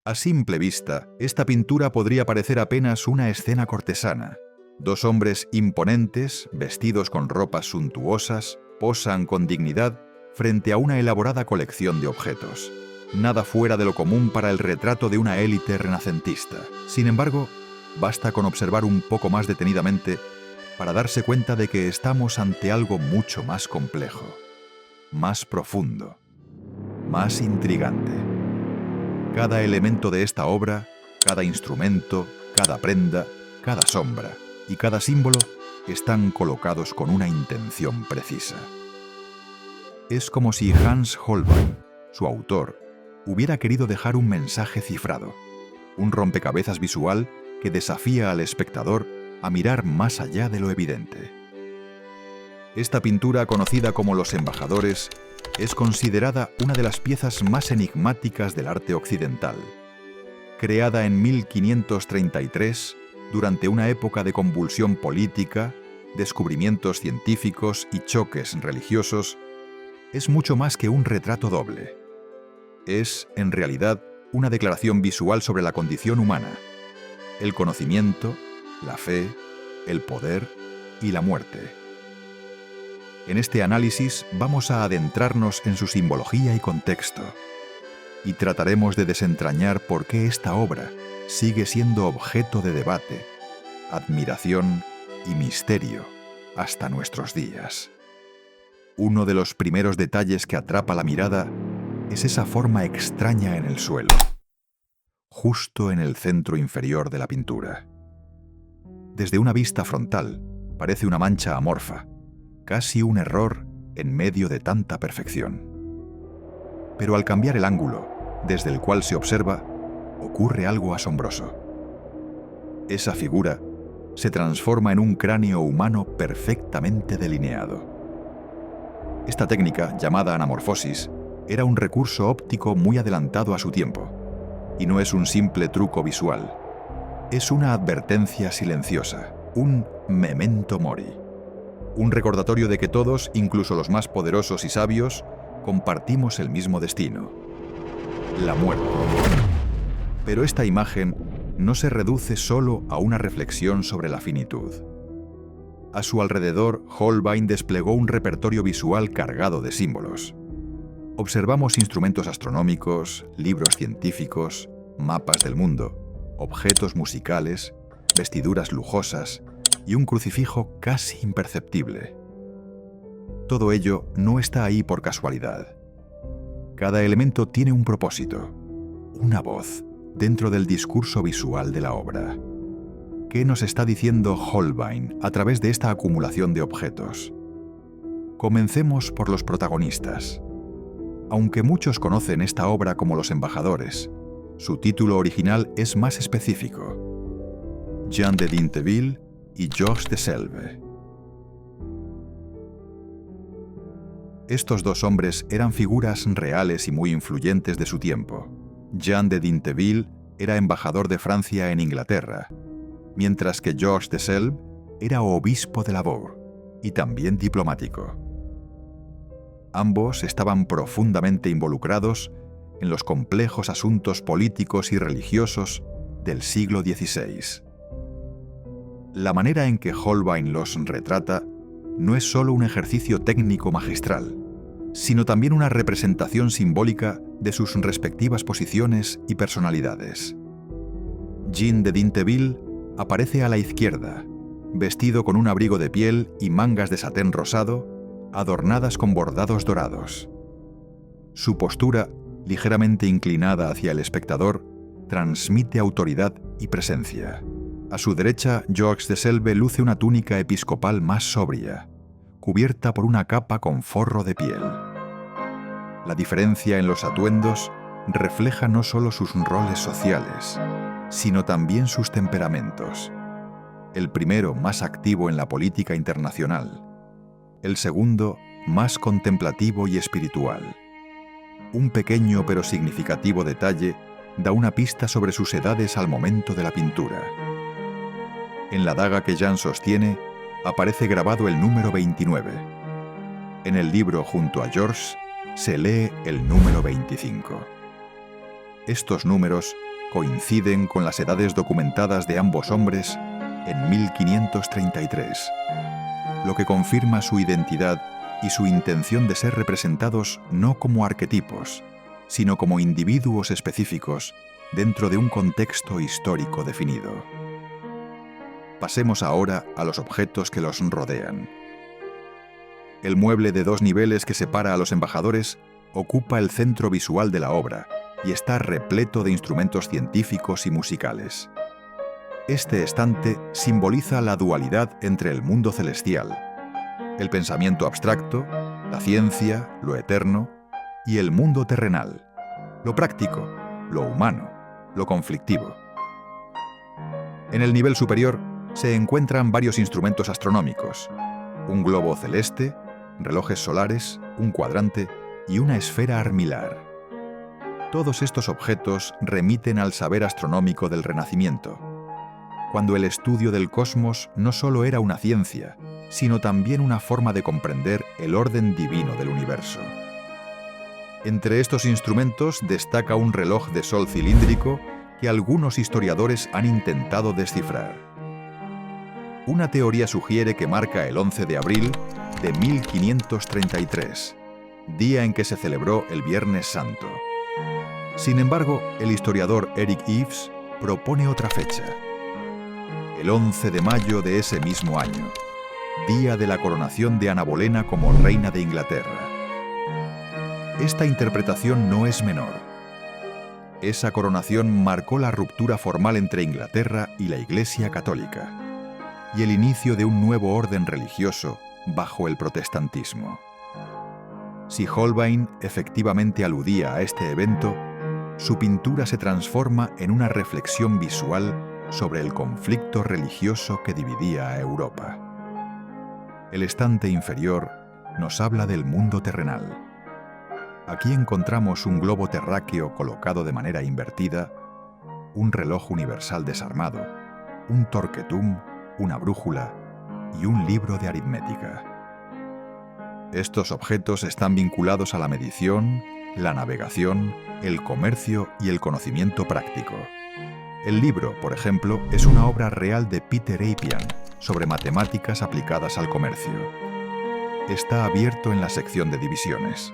A simple vista, esta pintura podría parecer apenas una escena cortesana. Dos hombres imponentes, vestidos con ropas suntuosas, posan con dignidad frente a una elaborada colección de objetos. Nada fuera de lo común para el retrato de una élite renacentista. Sin embargo, basta con observar un poco más detenidamente para darse cuenta de que estamos ante algo mucho más complejo, más profundo, más intrigante. Cada elemento de esta obra, cada instrumento, cada prenda, cada sombra y cada símbolo están colocados con una intención precisa. Es como si Hans Holbein, su autor, hubiera querido dejar un mensaje cifrado, un rompecabezas visual que desafía al espectador a mirar más allá de lo evidente. Esta pintura, conocida como Los Embajadores, es considerada una de las piezas más enigmáticas del arte occidental. Creada en 1533, durante una época de convulsión política, descubrimientos científicos y choques religiosos, es mucho más que un retrato doble. Es, en realidad, una declaración visual sobre la condición humana, el conocimiento, la fe, el poder y la muerte. En este análisis vamos a adentrarnos en su simbología y contexto, y trataremos de desentrañar por qué esta obra sigue siendo objeto de debate, admiración y misterio hasta nuestros días. Uno de los primeros detalles que atrapa la mirada es esa forma extraña en el suelo, justo en el centro inferior de la pintura. Desde una vista frontal, parece una mancha amorfa, casi un error en medio de tanta perfección. Pero al cambiar el ángulo desde el cual se observa, ocurre algo asombroso. Esa figura se transforma en un cráneo humano perfectamente delineado. Esta técnica, llamada anamorfosis, era un recurso óptico muy adelantado a su tiempo, y no es un simple truco visual. Es una advertencia silenciosa, un memento mori, un recordatorio de que todos, incluso los más poderosos y sabios, compartimos el mismo destino: la muerte. Pero esta imagen no se reduce solo a una reflexión sobre la finitud. A su alrededor, Holbein desplegó un repertorio visual cargado de símbolos. Observamos instrumentos astronómicos, libros científicos, mapas del mundo, objetos musicales, vestiduras lujosas y un crucifijo casi imperceptible. Todo ello no está ahí por casualidad. Cada elemento tiene un propósito, una voz dentro del discurso visual de la obra. ¿Qué nos está diciendo Holbein a través de esta acumulación de objetos? Comencemos por los protagonistas. Aunque muchos conocen esta obra como Los Embajadores, su título original es más específico: Jean de Dinteville y Georges de Selve. Estos dos hombres eran figuras reales y muy influyentes de su tiempo. Jean de Dinteville era embajador de Francia en Inglaterra, mientras que Georges de Selve era obispo de Lavaux y también diplomático. Ambos estaban profundamente involucrados en los complejos asuntos políticos y religiosos del siglo XVI. La manera en que Holbein los retrata no es solo un ejercicio técnico magistral, sino también una representación simbólica de sus respectivas posiciones y personalidades. Jean de Dinteville aparece a la izquierda, vestido con un abrigo de piel y mangas de satén rosado, adornadas con bordados dorados. Su postura, ligeramente inclinada hacia el espectador, transmite autoridad y presencia. A su derecha, Georges de Selve luce una túnica episcopal más sobria, cubierta por una capa con forro de piel. La diferencia en los atuendos refleja no solo sus roles sociales, sino también sus temperamentos. El primero más activo en la política internacional, el segundo más contemplativo y espiritual. Un pequeño pero significativo detalle da una pista sobre sus edades al momento de la pintura. En la daga que Jean sostiene aparece grabado el número 29. En el libro junto a Georges se lee el número 25. Estos números coinciden con las edades documentadas de ambos hombres en 1533, lo que confirma su identidad y su intención de ser representados no como arquetipos, sino como individuos específicos dentro de un contexto histórico definido. Pasemos ahora a los objetos que los rodean. El mueble de 2 niveles que separa a los embajadores ocupa el centro visual de la obra y está repleto de instrumentos científicos y musicales. Este estante simboliza la dualidad entre el mundo celestial, el pensamiento abstracto, la ciencia, lo eterno, y el mundo terrenal, lo práctico, lo humano, lo conflictivo. En el nivel superior se encuentran varios instrumentos astronómicos, un globo celeste, relojes solares, un cuadrante y una esfera armilar. Todos estos objetos remiten al saber astronómico del Renacimiento, cuando el estudio del cosmos no solo era una ciencia, sino también una forma de comprender el orden divino del universo. Entre estos instrumentos destaca un reloj de sol cilíndrico que algunos historiadores han intentado descifrar. Una teoría sugiere que marca el 11 de abril de 1533, día en que se celebró el Viernes Santo. Sin embargo, el historiador Eric Ives propone otra fecha, el 11 de mayo de ese mismo año, día de la coronación de Ana Bolena como reina de Inglaterra. Esta interpretación no es menor. Esa coronación marcó la ruptura formal entre Inglaterra y la Iglesia Católica, y el inicio de un nuevo orden religioso bajo el protestantismo. Si Holbein efectivamente aludía a este evento, su pintura se transforma en una reflexión visual sobre el conflicto religioso que dividía a Europa. El estante inferior nos habla del mundo terrenal. Aquí encontramos un globo terráqueo colocado de manera invertida, un reloj universal desarmado, un torquetum, una brújula y un libro de aritmética. Estos objetos están vinculados a la medición, la navegación, el comercio y el conocimiento práctico. El libro, por ejemplo, es una obra real de Peter Apian sobre matemáticas aplicadas al comercio. Está abierto en la sección de divisiones,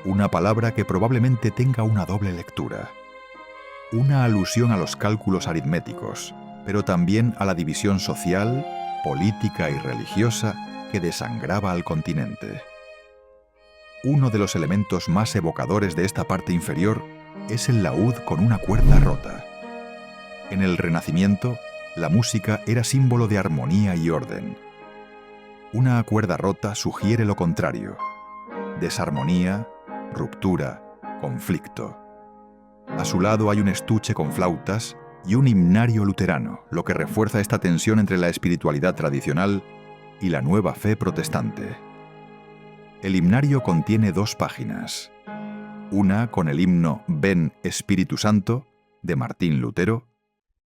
una palabra que probablemente tenga una doble lectura. Una alusión a los cálculos aritméticos, pero también a la división social, política y religiosa que desangraba al continente. Uno de los elementos más evocadores de esta parte inferior es el laúd con una cuerda rota. En el Renacimiento, la música era símbolo de armonía y orden. Una cuerda rota sugiere lo contrario: desarmonía, ruptura, conflicto. A su lado hay un estuche con flautas y un himnario luterano, lo que refuerza esta tensión entre la espiritualidad tradicional y la nueva fe protestante. El himnario contiene 2 páginas, una con el himno Ven Espíritu Santo, de Martín Lutero,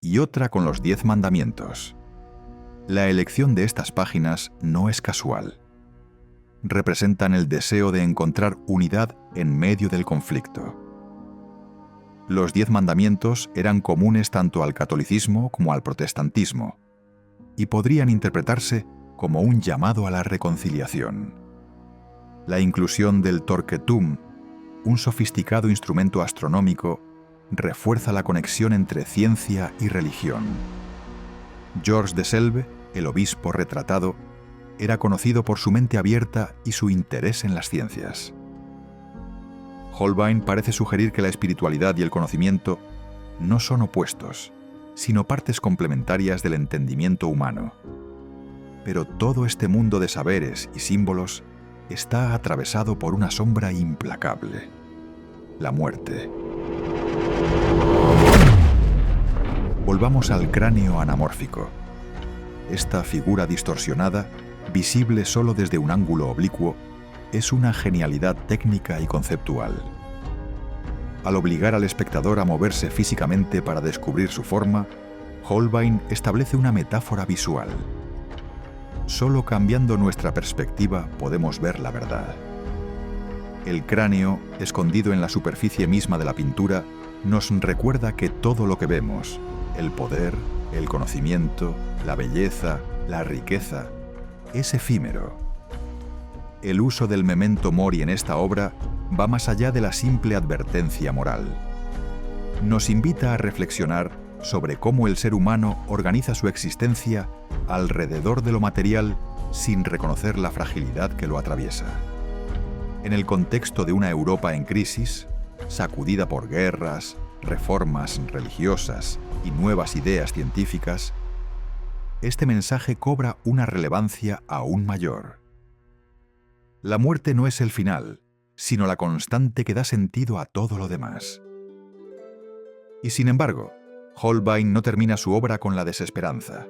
y otra con los 10 mandamientos. La elección de estas páginas no es casual. Representan el deseo de encontrar unidad en medio del conflicto. Los 10 mandamientos eran comunes tanto al catolicismo como al protestantismo, y podrían interpretarse como un llamado a la reconciliación. La inclusión del torquetum, un sofisticado instrumento astronómico, refuerza la conexión entre ciencia y religión. Georges de Selve, el obispo retratado, era conocido por su mente abierta y su interés en las ciencias. Holbein parece sugerir que la espiritualidad y el conocimiento no son opuestos, sino partes complementarias del entendimiento humano. Pero todo este mundo de saberes y símbolos está atravesado por una sombra implacable: la muerte. Volvamos al cráneo anamórfico. Esta figura distorsionada, visible solo desde un ángulo oblicuo, es una genialidad técnica y conceptual. Al obligar al espectador a moverse físicamente para descubrir su forma, Holbein establece una metáfora visual. Solo cambiando nuestra perspectiva podemos ver la verdad. El cráneo, escondido en la superficie misma de la pintura, nos recuerda que todo lo que vemos, el poder, el conocimiento, la belleza, la riqueza, es efímero. El uso del memento mori en esta obra va más allá de la simple advertencia moral. Nos invita a reflexionar sobre cómo el ser humano organiza su existencia alrededor de lo material sin reconocer la fragilidad que lo atraviesa. En el contexto de una Europa en crisis, sacudida por guerras, reformas religiosas y nuevas ideas científicas, este mensaje cobra una relevancia aún mayor. La muerte no es el final, sino la constante que da sentido a todo lo demás. Y sin embargo, Holbein no termina su obra con la desesperanza.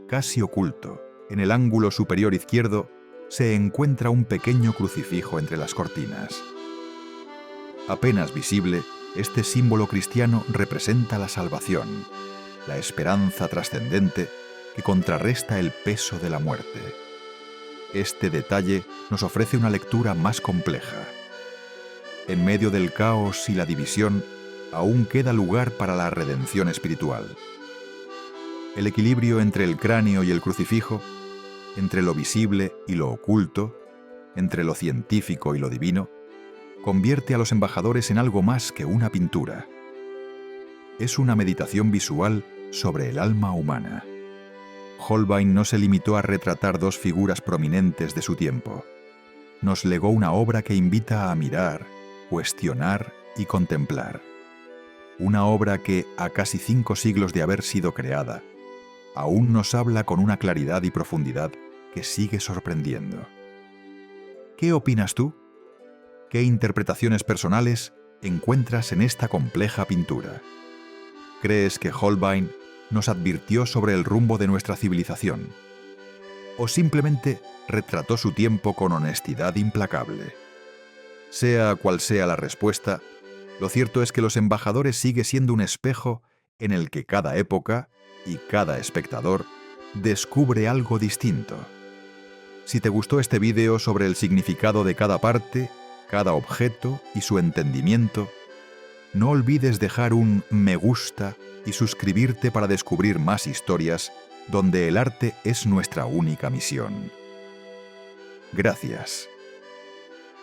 Casi oculto, en el ángulo superior izquierdo, se encuentra un pequeño crucifijo entre las cortinas. Apenas visible, este símbolo cristiano representa la salvación, la esperanza trascendente que contrarresta el peso de la muerte. Este detalle nos ofrece una lectura más compleja. En medio del caos y la división, aún queda lugar para la redención espiritual. El equilibrio entre el cráneo y el crucifijo, entre lo visible y lo oculto, entre lo científico y lo divino, convierte a los embajadores en algo más que una pintura. Es una meditación visual sobre el alma humana. Holbein no se limitó a retratar dos figuras prominentes de su tiempo. Nos legó una obra que invita a mirar, cuestionar y contemplar. Una obra que, a casi 5 siglos de haber sido creada, aún nos habla con una claridad y profundidad que sigue sorprendiendo. ¿Qué opinas tú? ¿Qué interpretaciones personales encuentras en esta compleja pintura? ¿Crees que Holbein nos advirtió sobre el rumbo de nuestra civilización? ¿O simplemente retrató su tiempo con honestidad implacable? Sea cual sea la respuesta, lo cierto es que Los Embajadores sigue siendo un espejo en el que cada época y cada espectador descubre algo distinto. Si te gustó este vídeo sobre el significado de cada parte, cada objeto y su entendimiento, no olvides dejar un me gusta y suscribirte para descubrir más historias donde el arte es nuestra única misión. Gracias.